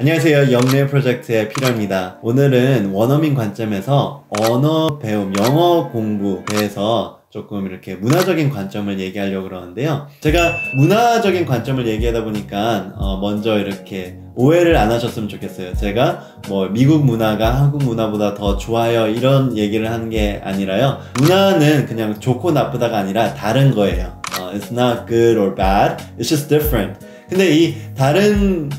안녕하세요. 영래 프로젝트의 피러입니다. 오늘은 원어민 관점에서 언어 배움, 영어 공부에 대해서 조금 이렇게 문화적인 관점을 얘기하려고 그러는데요. 제가 문화적인 관점을 얘기하다 보니까 먼저 이렇게 오해를 안 하셨으면 좋겠어요. 제가 뭐 미국 문화가 한국 문화보다 더 좋아요 이런 얘기를 하는 게 아니라요. 문화는 그냥 좋고 나쁘다가 아니라 다른 거예요. It's not good or bad. It's just different. 근데 이 다른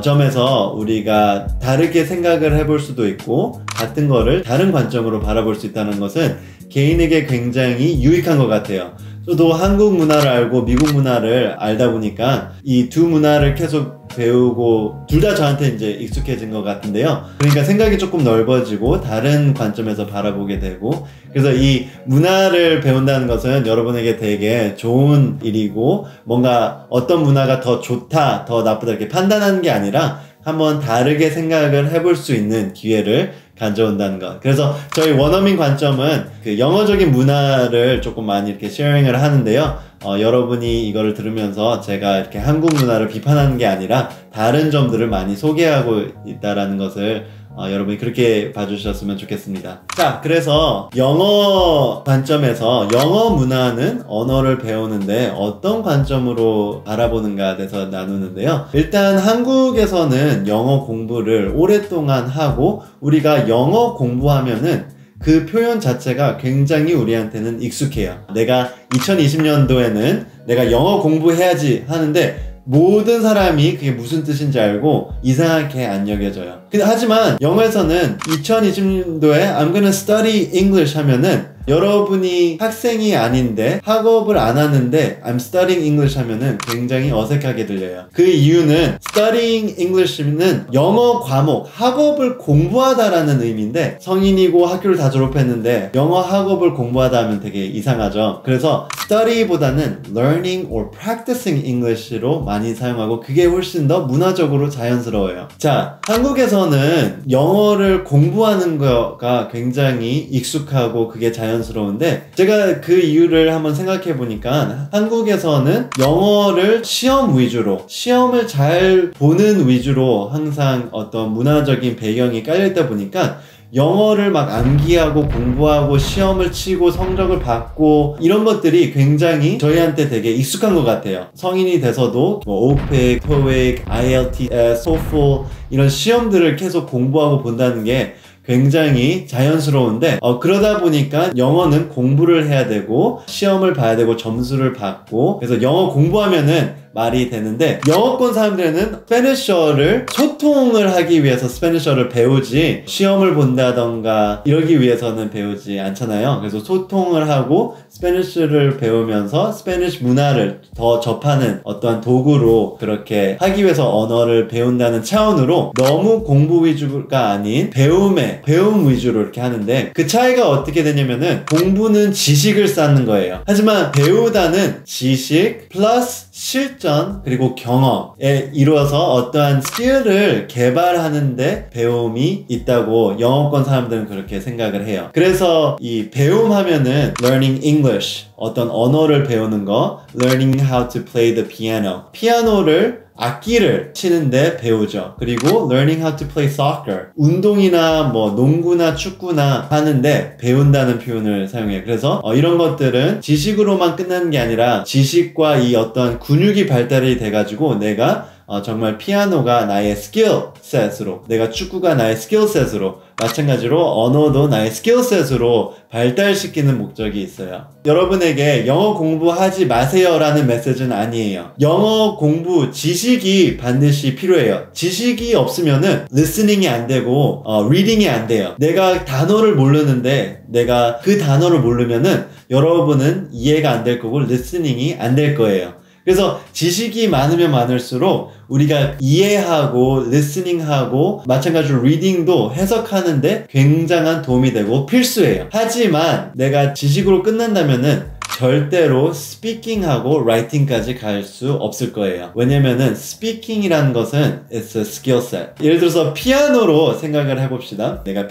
점에서 우리가 다르게 생각을 해볼 수도 있고 같은 거를 다른 관점으로 바라볼 수 있다는 것은 개인에게 굉장히 유익한 것 같아요. 저도 한국 문화를 알고 미국 문화를 알다 보니까 이 두 문화를 계속 배우고 둘 다 저한테 이제 익숙해진 것 같은데요. 그러니까 생각이 조금 넓어지고 다른 관점에서 바라보게 되고, 그래서 이 문화를 배운다는 것은 여러분에게 되게 좋은 일이고 뭔가 어떤 문화가 더 좋다 더 나쁘다 이렇게 판단하는 게 아니라 한번 다르게 생각을 해볼 수 있는 기회를 가져온다는 것. 그래서 저희 원어민 관점은 그 영어적인 문화를 조금 많이 이렇게 쉐어링을 하는데요. 여러분이 이거를 들으면서 제가 이렇게 한국 문화를 비판하는 게 아니라 다른 점들을 많이 소개하고 있다라는 것을 여러분이 그렇게 봐주셨으면 좋겠습니다. 자, 그래서 영어 관점에서 영어 문화는 언어를 배우는데 어떤 관점으로 바라보는가에 대해서 나누는데요. 일단 한국에서는 영어 공부를 오랫동안 하고 우리가 영어 공부하면은 그 표현 자체가 굉장히 우리한테는 익숙해요. 내가 2020년도에는 내가 영어 공부해야지 하는데 모든 사람이 그게 무슨 뜻인지 알고 이상하게 안 여겨져요. 근데 하지만 영어에서는 2020년도에 I'm gonna study English 하면은 여러분이 학생이 아닌데 학업을 안 하는데 I'm studying English 하면은 굉장히 어색하게 들려요. 그 이유는 studying English는 영어 과목, 학업을 공부하다라는 의미인데 성인이고 학교를 다 졸업했는데 영어 학업을 공부하다 하면 되게 이상하죠. 그래서 study보다는 learning or practicing English로 많이 사용하고 그게 훨씬 더 문화적으로 자연스러워요. 자, 한국에서는 영어를 공부하는 거가 굉장히 익숙하고 그게 자연스러운데 제가 그 이유를 한번 생각해 보니까 한국에서는 영어를 시험 위주로 시험을 잘 보는 위주로 항상 어떤 문화적인 배경이 깔려있다 보니까 영어를 막 암기하고 공부하고 시험을 치고 성적을 받고 이런 것들이 굉장히 저희한테 되게 익숙한 것 같아요. 성인이 돼서도 뭐 OPIC, TOEIC, IELTS, TOEFL 이런 시험들을 계속 공부하고 본다는 게 굉장히 자연스러운데 그러다 보니까 영어는 공부를 해야 되고 시험을 봐야 되고 점수를 받고 그래서 영어 공부하면은 말이 되는데 영어권 사람들은 스페니셔를 소통을 하기 위해서 스페니셔를 배우지 시험을 본다던가 이러기 위해서는 배우지 않잖아요. 그래서 소통을 하고 스페니쉬를 배우면서 스페니쉬 문화를 더 접하는 어떠한 도구로 그렇게 하기 위해서 언어를 배운다는 차원으로 너무 공부 위주가 아닌 배움 위주로 이렇게 하는데 그 차이가 어떻게 되냐면은 공부는 지식을 쌓는 거예요. 하지만 배우다는 지식 플러스 실전 그리고 경험에 이루어서 어떠한 스킬을 개발하는데 배움이 있다고 영어권 사람들은 그렇게 생각을 해요. 그래서 이 배움 하면은 learning English 어떤 언어를 배우는 거 learning how to play the piano 피아노를 악기를 치는데 배우죠. 그리고 learning how to play soccer 운동이나 뭐 농구나 축구나 하는데 배운다는 표현을 사용해요. 그래서 이런 것들은 지식으로만 끝나는 게 아니라 지식과 이 어떤 근육이 발달이 돼가지고 내가 정말 피아노가 나의 스킬셋으로 내가 축구가 나의 스킬셋으로 마찬가지로 언어도 나의 스킬셋으로 발달시키는 목적이 있어요. 여러분에게 영어 공부하지 마세요 라는 메시지는 아니에요. 영어 공부 지식이 반드시 필요해요. 지식이 없으면은 listening이 안 되고 reading이 안 돼요. 내가 단어를 모르는데 내가 그 단어를 모르면은 여러분은 이해가 안 될 거고 listening이 안 될 거예요. 그래서 지식이 많으면 많을수록 우리가 이해하고 listening하고 마찬가지로 reading도 해석하는데 굉장한 도움이 되고 필수예요. 하지만 내가 지식으로 끝난다면은 절대로 speaking하고 writing까지 갈 수 없을 거예요. 왜냐면은 speaking이라는 것은 it's a skill set. 예를 들어서 피아노로 생각을 해봅시다. 내가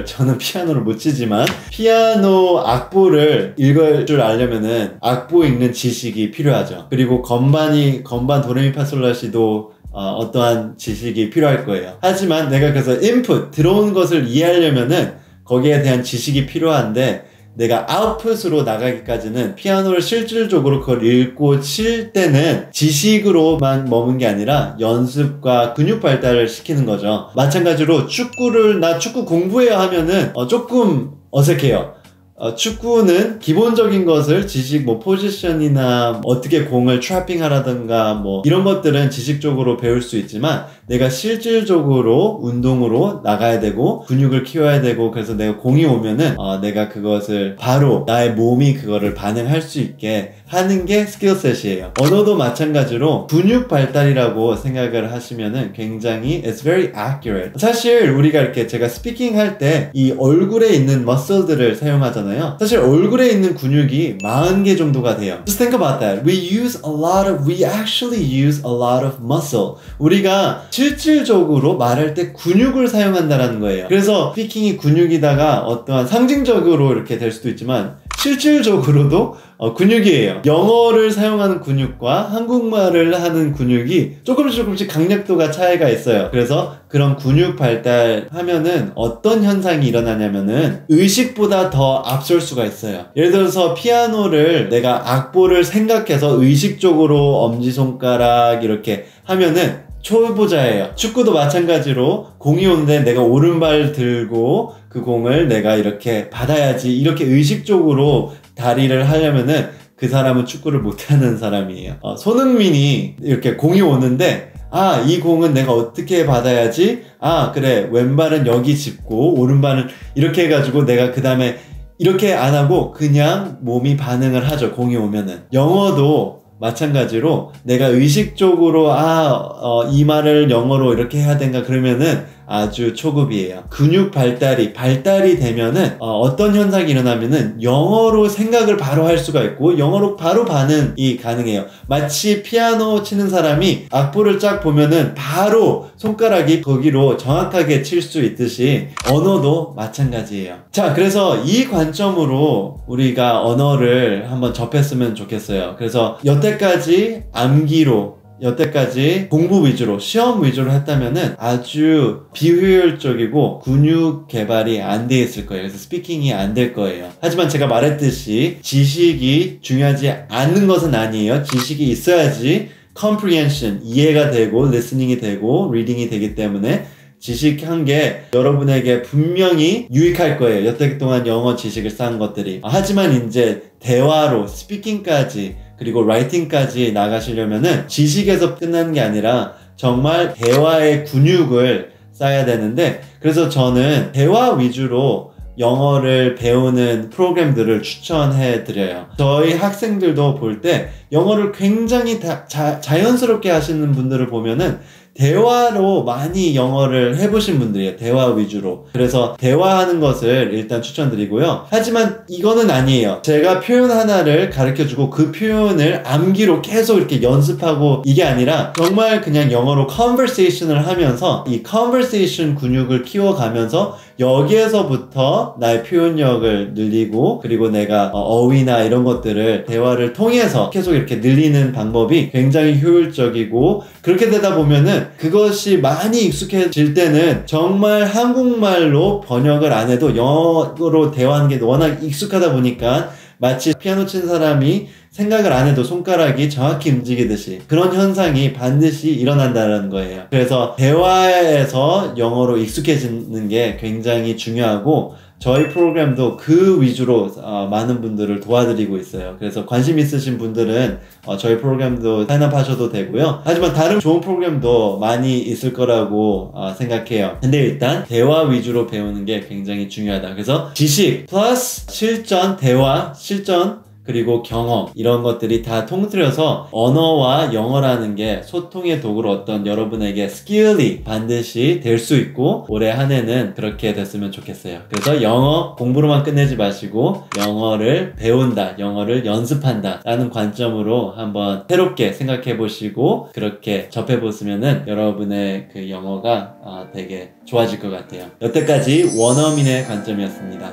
저는 피아노를 못 치지만 피아노 악보를 읽을 줄 알려면은 악보 읽는 지식이 필요하죠. 그리고 건반 도레미파솔라시도 어떠한 지식이 필요할 거예요. 하지만 내가 그래서 input, 들어온 것을 이해하려면은 거기에 대한 지식이 필요한데 내가 아웃풋으로 나가기까지는 피아노를 실질적으로 그걸 읽고 칠 때는 지식으로만 머문 게 아니라 연습과 근육 발달을 시키는 거죠. 마찬가지로 나 축구 공부해야 하면은 조금 어색해요. 축구는 기본적인 것을 지식, 포지션이나 어떻게 공을 트래핑 하라든가 이런 것들은 지식적으로 배울 수 있지만 내가 실질적으로 운동으로 나가야 되고 근육을 키워야 되고 그래서 내가 공이 오면은 내가 그것을 바로 나의 몸이 그거를 반응할 수 있게 하는 게 스킬셋이에요. 언어도 마찬가지로 근육 발달이라고 생각을 하시면은 굉장히 it's very accurate. 사실 우리가 이렇게 제가 스피킹 할 때 이 얼굴에 있는 머슬들을 사용하잖아요. 사실 얼굴에 있는 근육이 40개 정도가 돼요. Just think about that. We actually use a lot of muscle. 우리가 실질적으로 말할 때 근육을 사용한다라는 거예요. 그래서 스피킹이 근육이다가 어떠한 상징적으로 이렇게 될 수도 있지만 실질적으로도 근육이에요. 영어를 사용하는 근육과 한국말을 하는 근육이 조금씩 강력도가 차이가 있어요. 그래서 그런 근육 발달하면은 어떤 현상이 일어나냐면은 의식보다 더 앞설 수가 있어요. 예를 들어서 피아노를 내가 악보를 생각해서 의식적으로 엄지손가락 이렇게 하면은 초보자예요. 축구도 마찬가지로 공이 오는데 내가 오른발 들고 그 공을 내가 이렇게 받아야지 이렇게 의식적으로 다리를 하려면은 그 사람은 축구를 못하는 사람이에요. 손흥민이 이렇게 공이 오는데 이 공은 내가 어떻게 받아야지? 그래, 왼발은 여기 짚고 오른발은 이렇게 해가지고 내가 그 다음에 이렇게 안 하고 그냥 몸이 반응을 하죠. 공이 오면은. 영어도 마찬가지로 내가 의식적으로 이 말을 영어로 이렇게 해야 된가 그러면은 아주 초급이에요. 근육 발달이 되면은 어떤 현상이 일어나면은 영어로 생각을 바로 할 수가 있고 영어로 바로 반응이 가능해요. 마치 피아노 치는 사람이 악보를 쫙 보면은 바로 손가락이 거기로 정확하게 칠 수 있듯이 언어도 마찬가지예요. 자, 그래서 이 관점으로 우리가 언어를 한번 접했으면 좋겠어요. 그래서 여태까지 암기로 여태까지 공부 위주로 시험 위주로 했다면은 아주 비효율적이고 근육 개발이 안 돼 있을 거예요. 그래서 스피킹이 안 될 거예요. 하지만 제가 말했듯이 지식이 중요하지 않는 것은 아니에요. 지식이 있어야지 comprehension, 이해가 되고 listening이 되고 reading이 되기 때문에 지식한 게 여러분에게 분명히 유익할 거예요. 여태 동안 영어 지식을 쌓은 것들이. 하지만 이제 대화로 스피킹까지 그리고 라이팅까지 나가시려면은 지식에서 끝나는 게 아니라 정말 대화의 근육을 쌓아야 되는데 그래서 저는 대화 위주로 영어를 배우는 프로그램들을 추천해 드려요. 저희 학생들도 볼 때 영어를 굉장히 자연스럽게 하시는 분들을 보면은 대화로 많이 영어를 해보신 분들이에요. 대화 위주로. 그래서 대화하는 것을 일단 추천드리고요. 하지만 이거는 아니에요. 제가 표현 하나를 가르쳐주고 그 표현을 암기로 계속 이렇게 연습하고 이게 아니라 정말 그냥 영어로 conversation을 하면서 이 conversation 근육을 키워가면서 여기에서부터 나의 표현력을 늘리고 그리고 내가 어휘나 이런 것들을 대화를 통해서 계속 이렇게 늘리는 방법이 굉장히 효율적이고 그렇게 되다 보면은 그것이 많이 익숙해질 때는 정말 한국말로 번역을 안 해도 영어로 대화하는 게 워낙 익숙하다 보니까 마치 피아노 친 사람이 생각을 안 해도 손가락이 정확히 움직이듯이 그런 현상이 반드시 일어난다는 거예요. 그래서 대화에서 영어로 익숙해지는 게 굉장히 중요하고 저희 프로그램도 그 위주로 많은 분들을 도와드리고 있어요. 그래서 관심 있으신 분들은 저희 프로그램도 사인업 하셔도 되고요. 하지만 다른 좋은 프로그램도 많이 있을 거라고 생각해요. 근데 일단 대화 위주로 배우는 게 굉장히 중요하다. 그래서 지식 플러스 실전, 대화, 실전 그리고 경험 이런 것들이 다 통틀어서 언어와 영어라는 게 소통의 도구로 어떤 여러분에게 스킬이 반드시 될 수 있고 올해 한 해는 그렇게 됐으면 좋겠어요. 그래서 영어 공부로만 끝내지 마시고 영어를 배운다, 영어를 연습한다 라는 관점으로 한번 새롭게 생각해 보시고 그렇게 접해 보시면은 여러분의 그 영어가 되게 좋아질 것 같아요. 여태까지 원어민의 관점이었습니다.